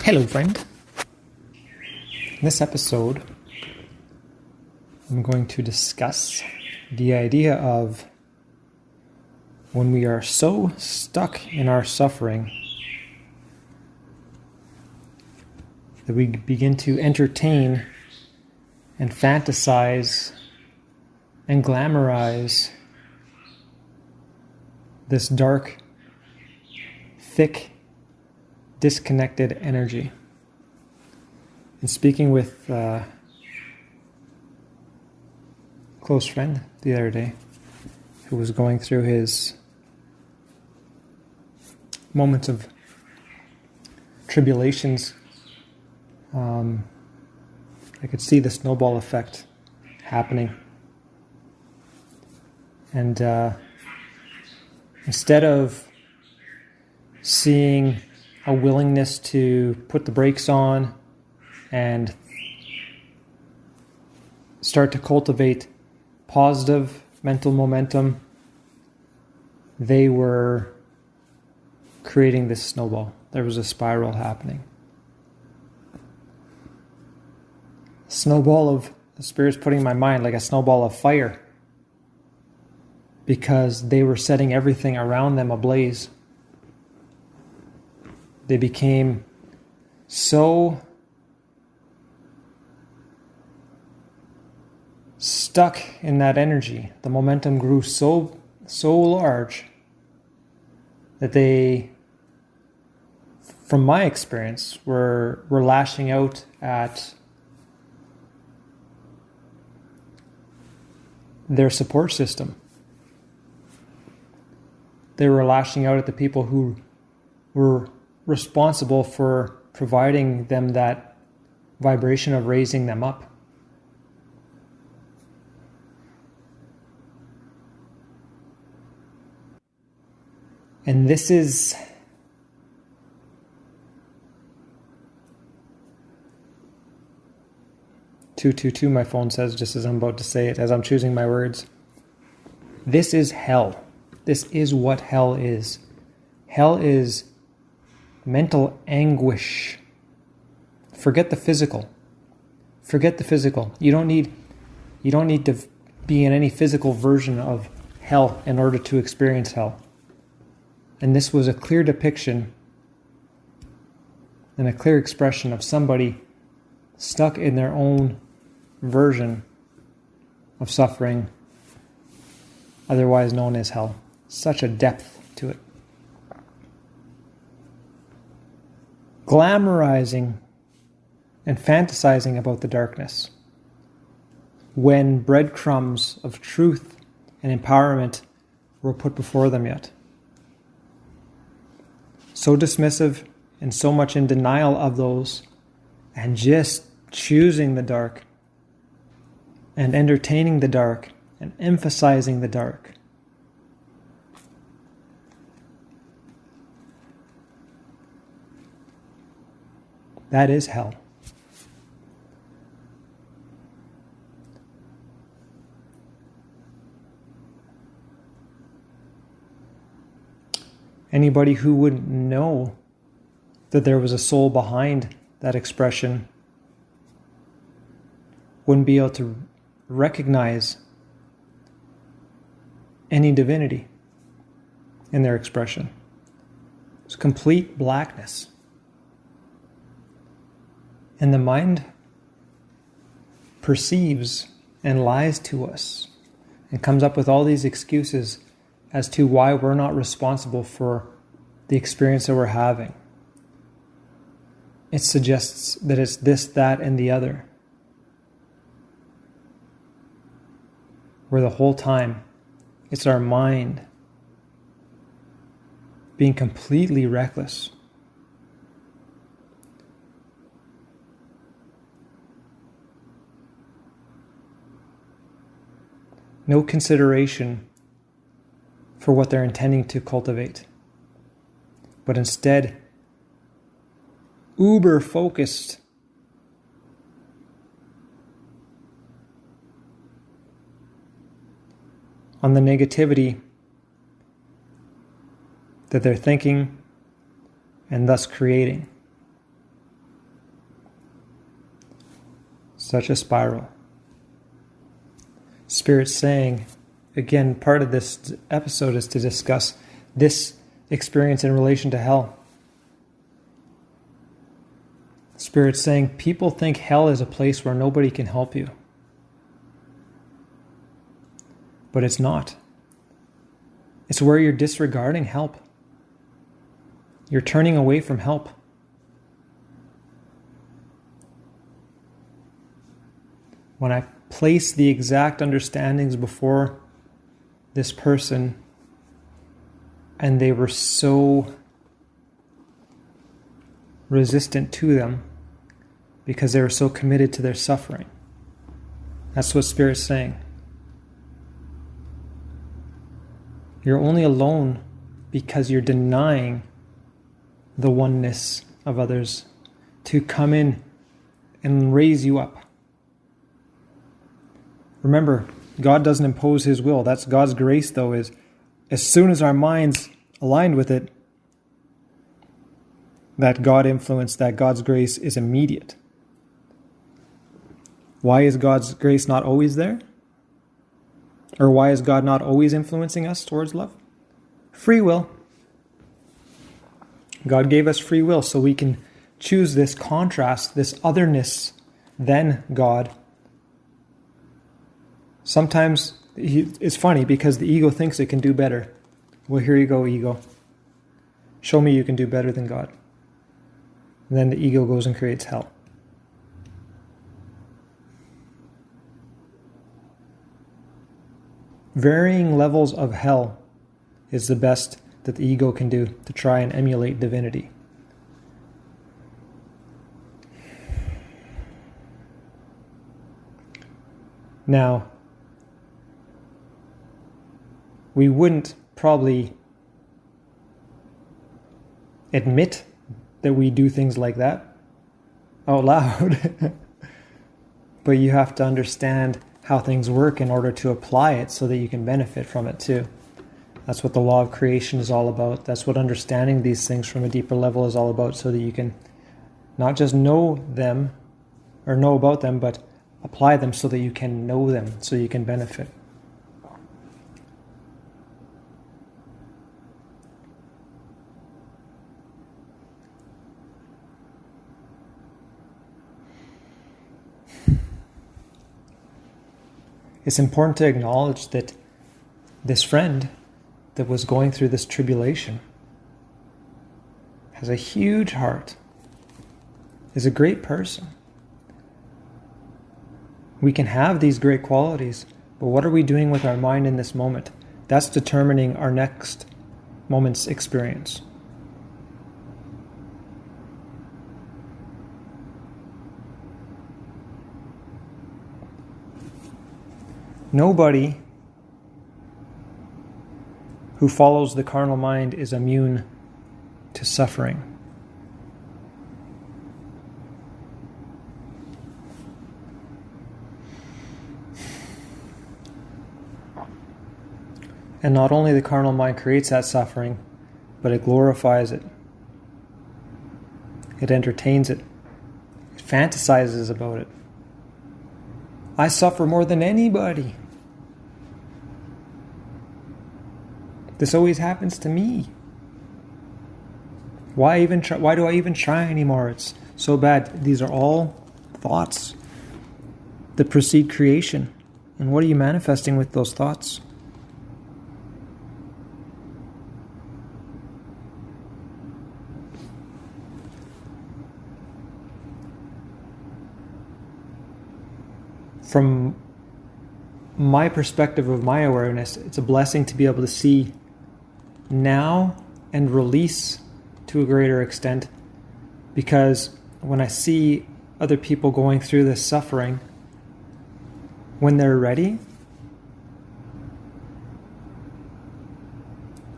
Hello, friend. In this episode, I'm going to discuss the idea of when we are so stuck in our suffering that we begin to entertain and fantasize and glamorize this dark, thick, disconnected energy. And speaking with a close friend the other day who was going through his moments of tribulations, I could see the snowball effect happening. And instead of seeing a willingness to put the brakes on and start to cultivate positive mental momentum, they were creating this snowball. There was a spiral happening. Snowball of the Spirit's putting in my mind like a snowball of fire, because they were setting everything around them ablaze. They became so stuck in that energy. The momentum grew so large that they, from my experience, were lashing out at their support system. They were lashing out at the people who were responsible for providing them that vibration of raising them up. And this is "222", my phone says, just as I'm about to say it, as I'm choosing my words. This is hell. This is what hell is. Hell is mental anguish. Forget the physical. Forget the physical. You don't need to be in any physical version of hell in order to experience hell. And this was a clear depiction and a clear expression of somebody stuck in their own version of suffering, otherwise known as hell. Such a depth to it. Glamorizing and fantasizing about the darkness when breadcrumbs of truth and empowerment were put before them yet. So dismissive and so much in denial of those, and just choosing the dark and entertaining the dark and emphasizing the dark. That is hell. Anybody who wouldn't know that there was a soul behind that expression wouldn't be able to recognize any divinity in their expression. It's complete blackness. And the mind perceives and lies to us and comes up with all these excuses as to why we're not responsible for the experience that we're having. It suggests that it's this, that, and the other. Where the whole time, it's our mind being completely reckless. No consideration for what they're intending to cultivate, but instead uber focused on the negativity that they're thinking and thus creating. Such a spiral. Spirit's saying, again, part of this episode is to discuss this experience in relation to hell. Spirit's saying, people think hell is a place where nobody can help you. But it's not. It's where you're disregarding help. You're turning away from help. When I place the exact understandings before this person, and they were so resistant to them because they were so committed to their suffering. That's what Spirit's saying. You're only alone because you're denying the oneness of others to come in and raise you up. Remember, God doesn't impose His will. That's God's grace, though, is as soon as our minds aligned with it, that God influence, that God's grace is immediate. Why is God's grace not always there? Or why is God not always influencing us towards love? Free will. God gave us free will so we can choose this contrast, this otherness than God. Sometimes it's funny because the ego thinks it can do better. Well, here you go, ego. Show me you can do better than God. And then the ego goes and creates hell. Varying levels of hell is the best that the ego can do to try and emulate divinity. Now, we wouldn't probably admit that we do things like that out loud. But you have to understand how things work in order to apply it so that you can benefit from it too. That's what the law of creation is all about. That's what understanding these things from a deeper level is all about, so that you can not just know them or know about them, but apply them so that you can know them, so you can benefit. It's important to acknowledge that this friend that was going through this tribulation has a huge heart, is a great person. We can have these great qualities, but what are we doing with our mind in this moment? That's determining our next moment's experience. Nobody who follows the carnal mind is immune to suffering. And not only the carnal mind creates that suffering, but it glorifies it. It entertains it. It fantasizes about it. I suffer more than anybody. This always happens to me. Why do I even try anymore? It's so bad. These are all thoughts that precede creation. And what are you manifesting with those thoughts? From my perspective of my awareness, it's a blessing to be able to see now and release to a greater extent, because when I see other people going through this suffering, when they're ready,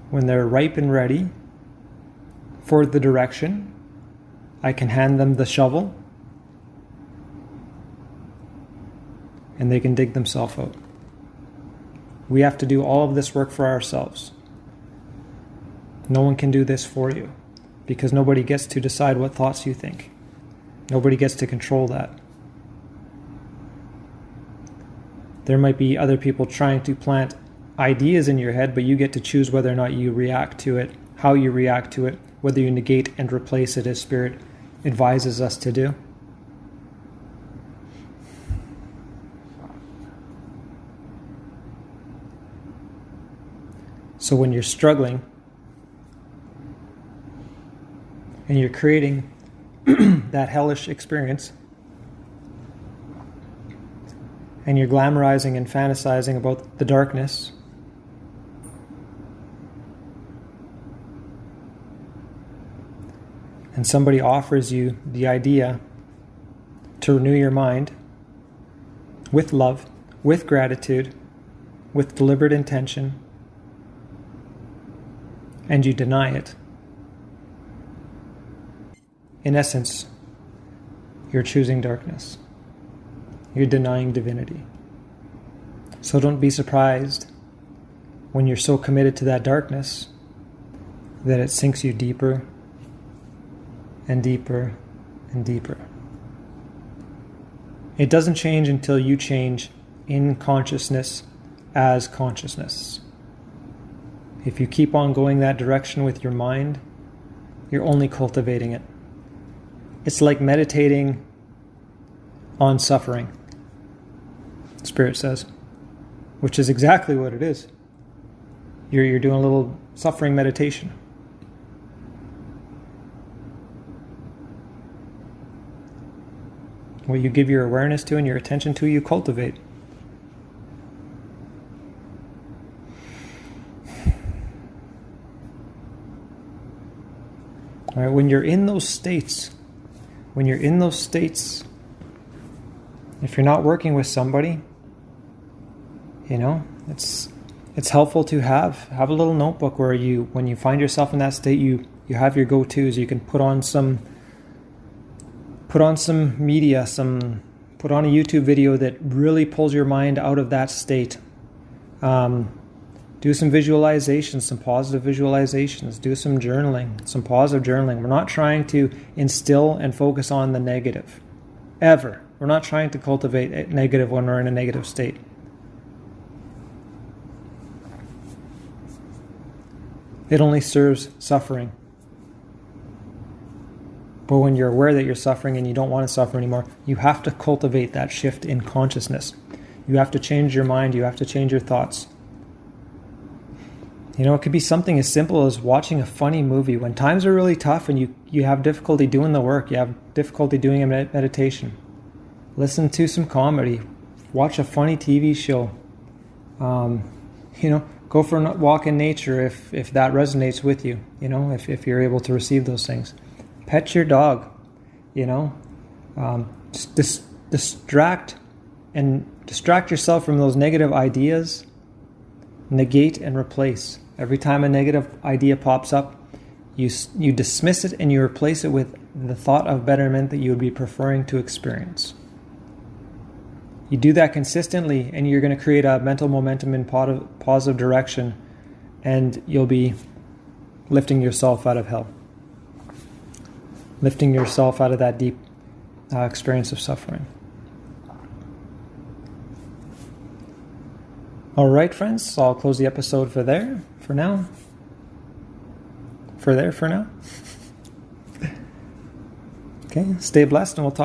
when they're ripe and ready for the direction, I can hand them the shovel and they can dig themselves out. We have to do all of this work for ourselves. No one can do this for you, because nobody gets to decide what thoughts you think. Nobody gets to control that. There might be other people trying to plant ideas in your head, but you get to choose whether or not you react to it, how you react to it, whether you negate and replace it as Spirit advises us to do. So when you're struggling and you're creating that hellish experience, and you're glamorizing and fantasizing about the darkness, and somebody offers you the idea to renew your mind with love, with gratitude, with deliberate intention, and you deny it, in essence, you're choosing darkness. You're denying divinity. So don't be surprised when you're so committed to that darkness that it sinks you deeper and deeper and deeper. It doesn't change until you change in consciousness as consciousness. If you keep on going that direction with your mind, you're only cultivating it. It's like meditating on suffering, Spirit says, which is exactly what it is. You're doing a little suffering meditation. What you give your awareness to and your attention to, you cultivate. All right, when you're in those states, if you're not working with somebody, it's helpful to have a little notebook where when you find yourself in that state, you have your go-tos. You can put on some media, put on a YouTube video that really pulls your mind out of that state. Do some visualizations, some positive visualizations. Do some journaling, some positive journaling. We're not trying to instill and focus on the negative, ever. We're not trying to cultivate negative when we're in a negative state. It only serves suffering. But when you're aware that you're suffering and you don't want to suffer anymore, you have to cultivate that shift in consciousness. You have to change your mind. You have to change your thoughts. It could be something as simple as watching a funny movie. When times are really tough and you have difficulty doing the work, you have difficulty doing a meditation, listen to some comedy, watch a funny TV show, go for a walk in nature if that resonates with you, if you're able to receive those things. Pet your dog, just distract yourself from those negative ideas, negate and replace. Every time a negative idea pops up, you dismiss it and you replace it with the thought of betterment that you would be preferring to experience. You do that consistently and you're going to create a mental momentum in positive direction, and you'll be lifting yourself out of hell. Lifting yourself out of that deep experience of suffering. All right, friends, so I'll close the episode for now. Okay, stay blessed and we'll talk.